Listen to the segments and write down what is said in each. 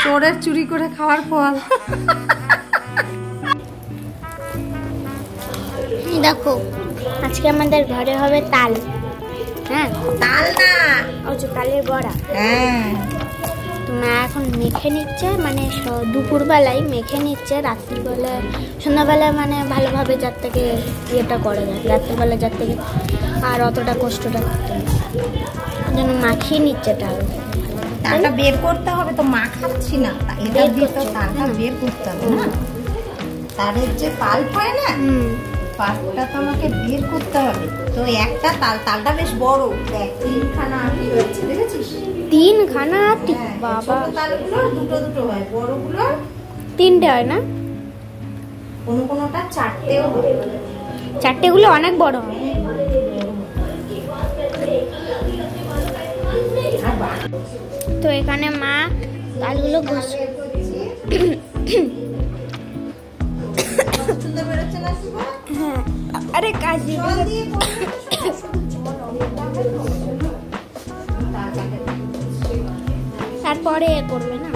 চোরের চুরি করে খাওয়ার ফল। দেখো আজকে আমাদের ঘরে হবে তাল। হ্যাঁ তাল না, ওই যে তালের বড়া। হ্যাঁ তো মা এখন মেখে নিচ্ছে, মানে দুপুরবেলায় মেখে নিচ্ছে, রাত্রিবেলায় সন্ধ্যাবেলায় মানে ভালোভাবে যার থেকে ইয়েটা করা যায়, রাত্রিবেলা যার থেকে আর অতটা কষ্টটা করতে হয়, যেন মাখিয়ে নিচ্ছে তাল। তালটা বের করতে হবে তো, মা খাচ্ছি না, এটা দিয়ে তো তালটা বের করতে হবে না। তালের যে পাল্প হয় না, পাল্পটা তো আমাকে বের করতে হবে। তো একটা তালটা বেশ বড়, দেখ 3খানা আটি হয়েছে, দেখেছিস? 3খানা আটি? বাবা, তালগুলো দুটো দুটো হয়, বড়গুলো 3টে হয় না? কোনোটা 4টেও হয়। 4টেগুলো অনেক বড় হয়। তো এখানে মা তালগুলো ঘষে হ্যাঁ, আরে কাশি তারপরে করবে না?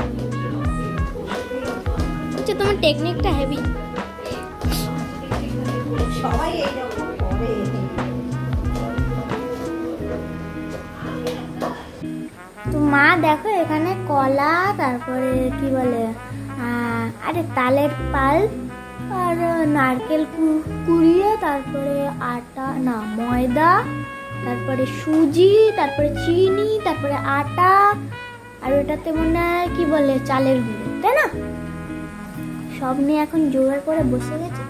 আচ্ছা, তোমার টেকনিকটা হেভি। সবাই এইরকম করে। তো মা দেখো এখানে কলা, তারপরে কি বলে আরে তালের পাল্প আর নারকেল কুড়িয়ে, তারপরে আটা না ময়দা, তারপরে সুজি, তারপরে চিনি, তারপরে আটা, আর ওটাতে মনে হয় কি বলে চালের গুঁড়ো, তাই না? সব নিয়ে এখন জোগাড় করে বসে গেছে।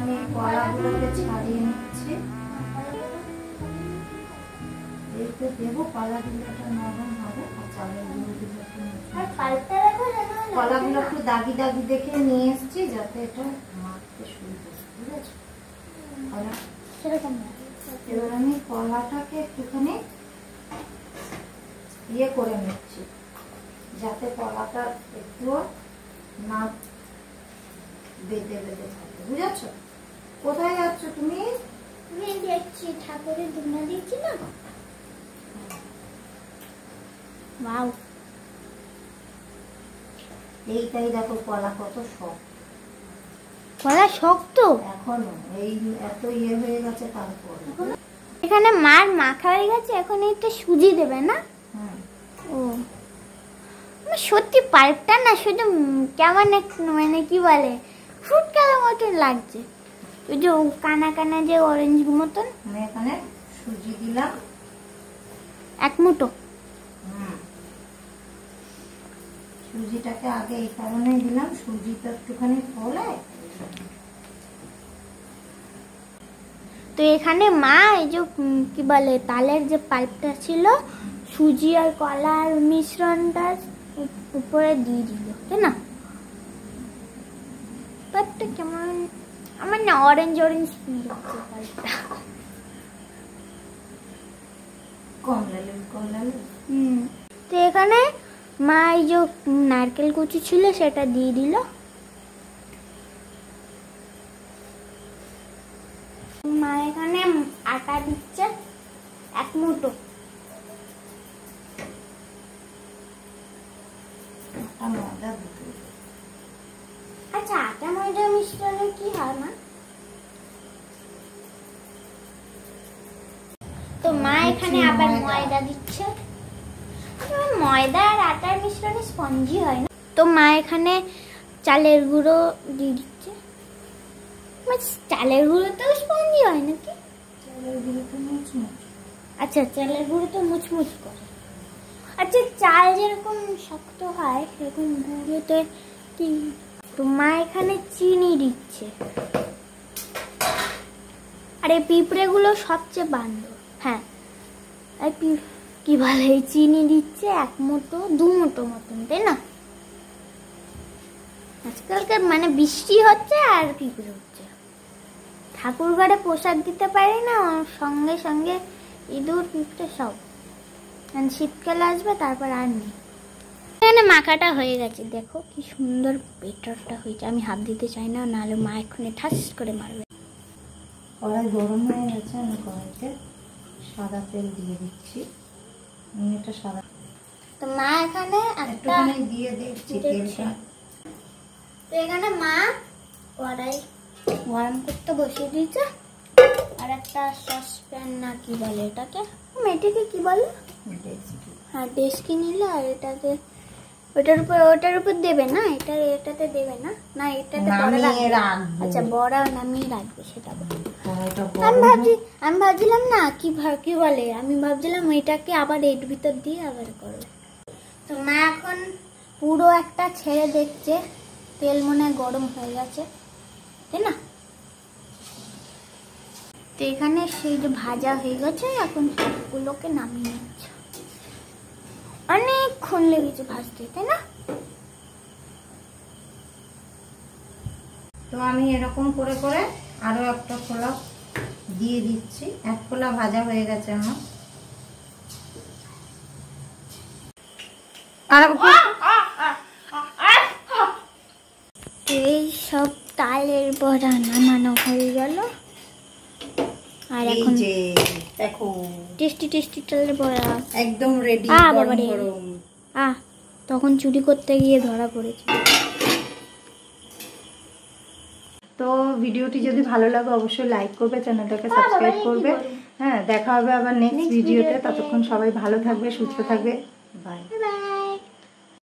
আমি কলাগুলোকে ছাড়িয়ে নিচ্ছি, দেবো কলাগুলো নরম হবে, আর চালের গুঁড়ো কলাগুলো একটু দাগি দাগি দেখে নিয়ে এসছি, যাতে এটা মাখতে সুবিধা, বুঝেছো? এবার আমি কলাটাকে একটুখানি ইয়ে করে নিচ্ছি, যাতে কলাটা একটু না বেঁধে বেঁধে থাকে, বুঝেছো? কোথায় যাচ্ছ তুমি? আমি দেখছি ঠাকুরের ধুনা দিচ্ছি না। ওয়াও, এইটাই দেখো কলা কত শক্ত, কলা শক্ত এখনো এই এত ইয়ে হয়ে গেছে, তারপর এখানে মার মাখা হয়ে গেছে, এখন এইটা সুজি দেবে না? ও সত্যি পাল্পটা না শুধু কেমন মানে কি বলে ফ্রুট কালার মতন লাগছে, ওই যে কানা কানা যে অরেঞ্জ মতন। আমি এখানে সুজি দিলাম 1 মুঠো। সুজিটাকে আগে এই কারণে দিলাম, সুজিটা একটুখানি ফলে। তো এখানে মা এই যে কি বলে তালের যে পাল্পটা ছিল, সুজি আর কলার মিশ্রণটা উপরে দিয়ে দিল, তাই না? পাল্পটা কেমন আমার না অরেঞ্জ অরেঞ্জ ফিল হচ্ছে পাল্পটা। তো এখানে মা এই যে নারকেল কুচি ছিল সেটা দিয়ে দিল। মা এখানে আটা দিচ্ছে 1 মুঠো। আচ্ছা, আটা ময়দা মিশ্রণে কি হয় মা? তো মা এখানে আবার ময়দা দিচ্ছে। ময়দা আর আটার মিশ্রণে স্পঞ্জি হয় না? তো মা এখানে চালের গুঁড়ো দিয়ে দিচ্ছে। চালের গুঁড়ো তো স্পঞ্জি হয় নাকি? আচ্ছা, চালের গুঁড়ো তো মুচমুচ করে। আচ্ছা, চাল যেরকম শক্ত হয় সেরকম গুঁড়োতে কি? তো মা এখানে চিনি দিচ্ছে। আর এই পিঁপড়েগুলো সবচেয়ে বান্দর। হ্যাঁ, কি বলে চিনি দিচ্ছে 1 মুঠো 2 মুঠো মতন, তাই না? আজকালকার মানে বৃষ্টি হচ্ছে আর পিঁপড়ে হচ্ছে, ঠাকুর ঘরে প্রসাদ দিতে পারি না, সঙ্গে সঙ্গে ইঁদুর পিঁপড়ে সব। শীতকালে আসবে তারপর আর নেই। এখানে মাখাটা হয়ে গেছে, দেখো কি সুন্দর বেটারটা হয়েছে। আমি হাত দিতে চাই না, নাহলে মা এক্ষুনি ঠাস করে মারবে। কড়াই গরম হয়ে গেছে, আমি কড়াইতে সাদা তেল দিয়ে দিচ্ছি। আমি এটা সাদা তো মা এখানে একটুখানি দিয়ে দিচ্ছি তেলটা। তো এখানে মা কড়াই গরম করতে বসিয়ে দিয়েছে, আর একটা সসপ্যান না কি বলে এটাকে, এটাকে কি বলে, হ্যাঁ ডেস্কি নিলে, আর এটাকে ওটার উপর দেবে না, এটাতে দেবে না, না এটাতে আচ্ছা বড়া নামিয়ে রাখবে সেটা বলে। আমি ভাবছিলাম না কি বলে, আমি ভাবছিলাম এটাকে আবার এর ভিতর দিয়ে আবার করবে। তো মা এখন পুরো একটা ছেড়ে দেখছে, তেল মনে হয় গরম হয়ে গেছে, তাই না? তো এখানে সেই যে ভাজা হয়ে গেছে, এখন সবগুলোকে নামিয়ে নিচ্ছে। অনেকক্ষণ লেগেছে ভাজতে, তাই না? তো আমি এরকম করে করে আরো একটা খোলা দিয়ে দিচ্ছি। এক খোলা ভাজা হয়ে গেছে আমার। এই সব তালের বড়া নামানো হয়ে গেল, আর এখন দেখো টেস্টি তালের বড়া একদম রেডি। তখন চুরি করতে গিয়ে ধরা পড়েছে। তো ভিডিওটি যদি ভালো লাগে অবশ্যই লাইক করবে, চ্যানেলটাকে সাবস্ক্রাইব করবে। হ্যাঁ, দেখা হবে আবার নেক্সট ভিডিওতে। ততক্ষণ সবাই ভালো থাকবে, সুস্থ থাকবে। বাই।